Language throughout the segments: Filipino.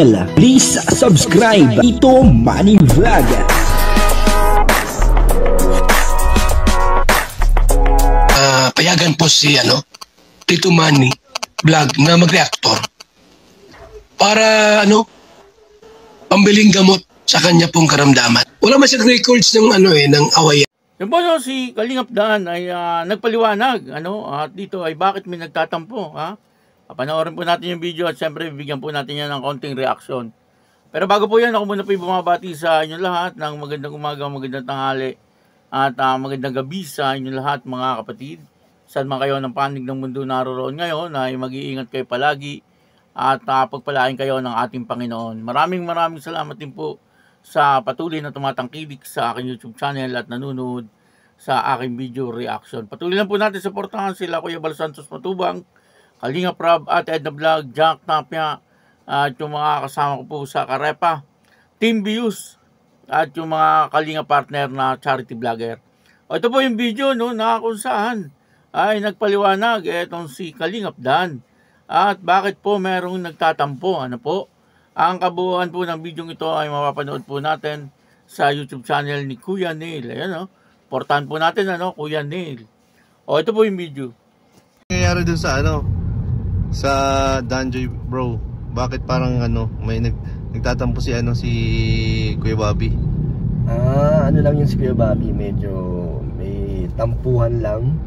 Please subscribe Ito Money Vlog. Payagan po si Tito Manny Vlog na mag-reactor para pambiling gamot sa kanya pong karamdaman. Wala man siyang records ng ng awayan. Yung po si Kalingap Dan ay nagpaliwanag at dito ay bakit may nagtatampo. Panoorin po natin yung video at siyempre bibigyan po natin yan ng konting reaksyon. Pero bago po yan, ako muna po bumabati sa inyo lahat ng magandang umaga, magandang tanghali at magandang gabi sa inyo lahat mga kapatid. Saan man kayo ng panig ng mundo naroon ngayon ay mag-iingat kayo palagi at pagpalain kayo ng ating Panginoon. Maraming salamat din po sa patuloy na tumatangkilik sa aking YouTube channel at nanonood sa aking video reaction. Patuloy lang po natin suportahan sila Kuya Bal Santos Matubang, Kalingap Rob at Edna Vlog, Jack Tapia, at yung mga kasama ko po sa Karepa, Team Views, at yung mga Kalingap partner na charity vlogger. Ito po yung video na kung saan ay nagpaliwanag itong si Kalingap Dan. At bakit po merong nagtatampo? Ang kabuuan po ng video ito ay mapapanood po natin sa YouTube channel ni Kuya Neil. Ayan portahan po natin Kuya Neil. Ito po yung video. Nangyayari dun sa Danjoy bro, bakit parang may nagtatampo si Kuya Bobby? Lang yung si Kuya Bobby, medyo may tampuhan lang.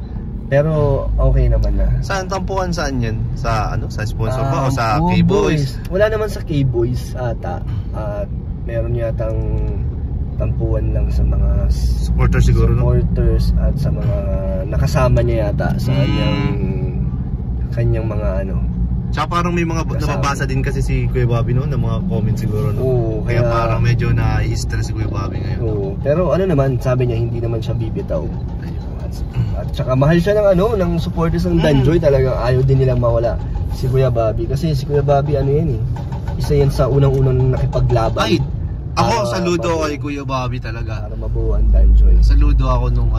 Pero okay naman na. Saan tampuhan, saan yan? Sa sponsor ba o sa K-Boys? Wala naman sa K-Boys ata. At meron yatang tampuhan lang sa mga supporters siguro, supporters at sa mga nakasama niya yata sa kanyang mga Tsaka parang may mga nababasa din kasi si Kuya Bobby ng mga comments siguro Oo, kaya parang medyo na-stress si Kuya Bobby ngayon. Oo, pero naman sabi niya hindi naman siya bibitaw. At saka mahal siya ng supporters ng Danjoy, talagang ayaw din nilang mawala si Kuya Bobby kasi si Kuya Bobby isa yan sa unang-unang nakipaglaban. Ay, ako saludo kay Kuya Bobby talaga. Para mabuo ang Danjoy. Saludo ako nung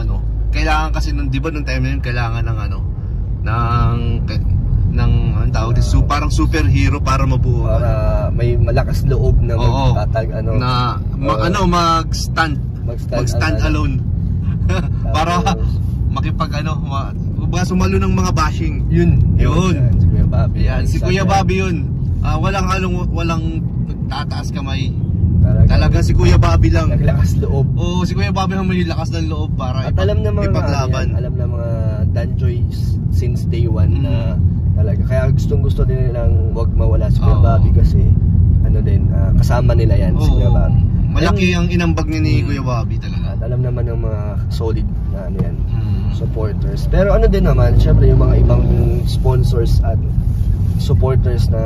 kailangan kasi di ba nung time na yun kailangan ng tawag dito, parang superhero para mabuo. Para may malakas loob na mag-stand alone. Para sumalo ng mga bashing. Yun. Si Kuya Bobby. Yan, si Kuya Bobby yun. Walang nagtataas kamay. Talaga si Kuya Bobby lang. Naglakas loob. Oo, si Kuya Bobby ang may lakas ng loob para alam na ipaglaban. Alam na mga Danjoy since day one na talaga. Kaya gustong-gusto din nilang wag mawala si Kuya Bobby kasi kasama nila yan si Kuya Bobby. Malaki ang inambag ni Kuya Bobby talaga. At alam naman ng mga solid na supporters. Pero din naman, syempre yung mga ibang sponsors at supporters na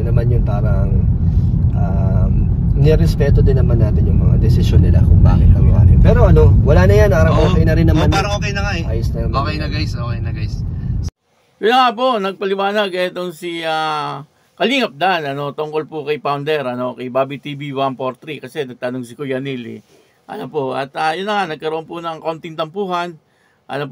naman yun parang nirespeto din naman natin yung mga desisyon nila kung bakit nangyari. Pero wala na yan, okay na rin naman. Parang okay na nga eh. Ayos na naman. Okay na guys. Yun nga po, nagpaliwanag itong si Kalingap Dan, tungkol po kay founder, kay Bobby TV 143 kasi nagtanong si Kuya Neil at yun na nga, nagkaroon po ng konting tampuhan, at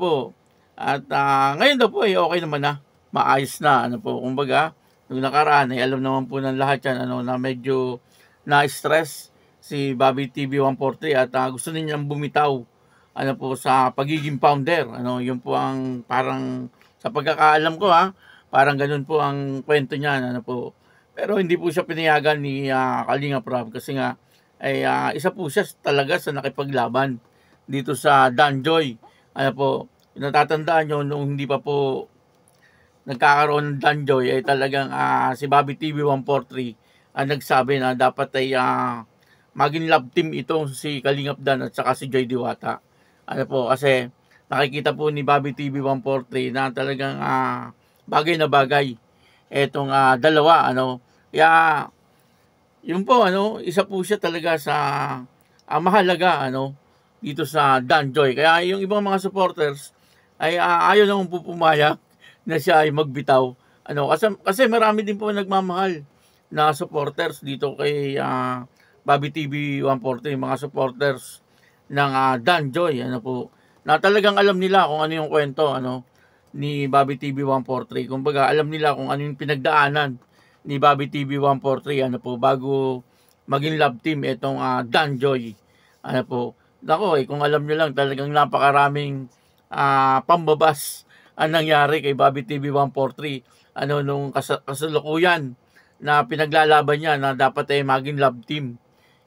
ngayon daw po okay naman na, maayos na, kumbaga, nung nakaraan alam naman po ng lahat yan, na medyo na-stress si Bobby TV 143 at gusto nilang bumitaw, sa pagiging founder, yun po ang parang, sa pagkakaalam ko parang ganun po ang kwento niya, pero hindi po siya pinayagan ni Kalingap Rob kasi nga ay isa po siya talaga sa nakipaglaban dito sa Danjoy. Natatandaan nyo nung hindi pa po nagkakaroon ng Danjoy ay talagang si Bobby TV 143 ang nagsabi na dapat ay maging love team ito si Kalingap Dan at saka si Joy Diwata. Kasi nakikita po ni Bobby TV 143 na talagang bagay na bagay etong dalawa kaya yun po isa po siya talaga sa mahalaga dito sa Danjoy. Kaya yung ibang mga supporters ay ayaw naman po pumayag na siya ay magbitaw kasi marami din po nagmamahal na supporters dito kay Bobby TV 140, mga supporters ng Danjoy na talagang alam nila kung ano yung kwento ni Bobby TV 143. Kumbaga alam nila kung ano yung pinagdaanan ni Bobby TV 143, ano po, bago maging love team itong Danjoy. Ano po, nako kung alam nyo lang, talagang napakaraming pambabas ang nangyari kay Bobby TV 143, ano, nung kasalukuyan na pinaglalaban niya na dapat ay maging love team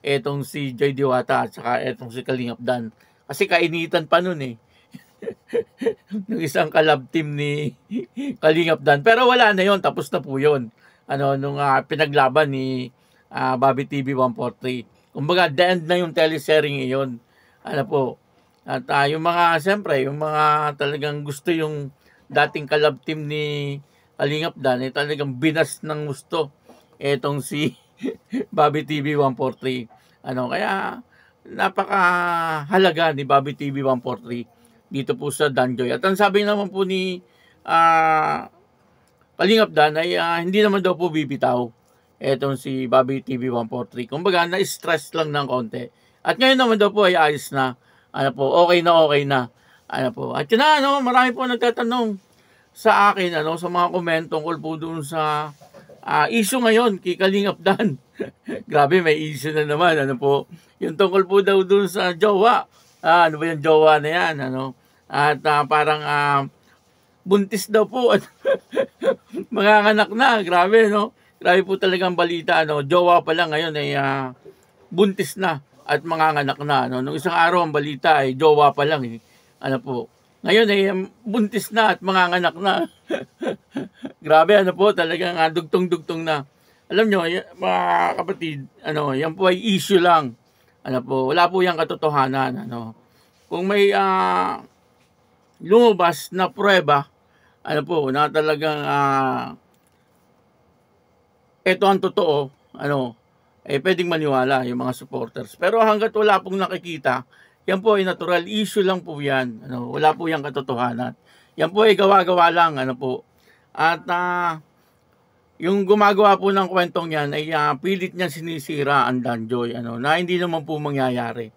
etong si Joy Diwata at saka etong si Kalingap Dan. Kasi kainitan pa nun eh. Yung isang kalab team ni Kalingap Dan. Pero wala na yon, tapos na po yun. Ano, nung pinaglaban ni Bobby TV 143. Kumbaga, the end na yung teleserye ngayon. Ano po. At yung mga, siyempre, yung mga talagang gusto yung dating kalab team ni Kalingap Dan, eh, talagang binas ng gusto etong si Bobby TV 143. Ano, kaya napakahalaga ni Bobby TV 143 dito po sa Danjoy. At ang sabi naman po ni Kalingap Dan ay hindi naman daw po bibitaw etong si Bobby TV 143. Kumbaga, na-stress lang ng konti. At ngayon naman daw po ay ayos na. Ano po, okay na. Ano po. At yun na, ano, marami po nagtatanong sa akin, ano, sa mga comment tungkol po doon sa issue ngayon kay Kalingap Dan. Grabe, may issue na naman. Ano po, yung tungkol po daw doon sa jowa. Ano ba yung jowa na yan? Ano? At parang buntis daw po at mga anak na. Grabe, no? Grabe po talagang balita. Ano? Jowa pa lang ngayon ay buntis na at mga anak na. Ano? Nung isang araw ang balita ay jowa pa lang. Eh. Ano po? Ngayon ay buntis na at mga anak na. Grabe, ano po, talagang dugtong-dugtong na. Alam nyo, mga kapatid, ano, yan po ay issue lang. Ano po, wala po yung katotohanan. Ano. Kung may lumabas na prueba, ano po, na talagang ito ang totoo, ano, eh pwedeng maniwala yung mga supporters. Pero hanggat wala pong nakikita, yan po ay natural issue lang po yan. Ano, wala po yung katotohanan. Yan po ay gawa-gawa lang, ano po. At yung gumagawa po ng kwentong yan ay pilit niya sinisira ang Danjoy, ano, na hindi naman po mangyayari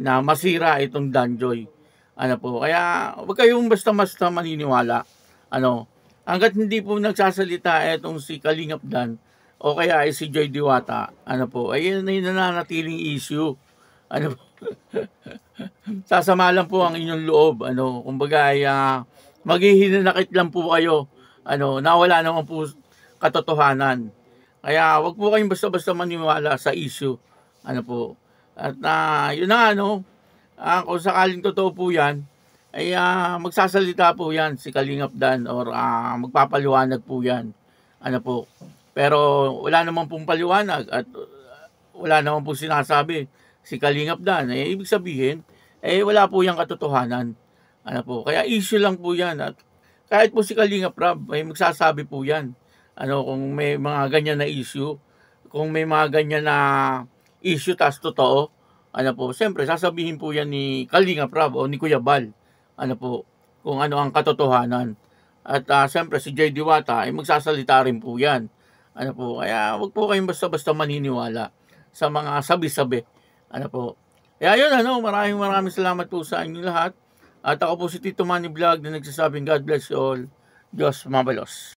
na masira itong Danjoy. Ano po, kaya wag kayong basta-basta maniniwala. Ano, hanggat hindi po nagsasalita itong si Kalingap Dan o kaya ay si Joy Diwata, ano po, ay nananatiling issue. Ano po, sasama lang po ang inyong loob. Ano, kumbaga ay maghihinanakit lang po kayo. Ano, nawala naman po katotohanan. Kaya wag po kayong basta-basta maniwala sa issue. Ano po. At yun na, ano, kung sakaling totoo po yan, ay magsasalita po yan si Kalingap Dan or magpapaliwanag po yan. Ano po. Pero wala naman pong paliwanag at wala naman po sinasabi si Kalingap Dan. Eh, ibig sabihin, eh wala po yung katotohanan. Ano po. Kaya issue lang po yan. At kahit po si Kalingap Rab, ay magsasabi po yan. Ano, kung may mga ganyan na issue, kung may mga ganyan na issue tas totoo, ano po, siyempre sasabihin po yan ni Kalingap Rab o ni Kuya Bal, ano po, kung ano ang katotohanan. At siyempre si Joy Diwata ay magsasalita rin po yan. Ano po, kaya wag po kayong basta-basta maniniwala sa mga sabi-sabi. Ano po. Kaya yun, ano, maraming salamat po sa inyo lahat. At ako po si Tito Manny Vlog na nagsasabing God bless you all. Diyos mabalos.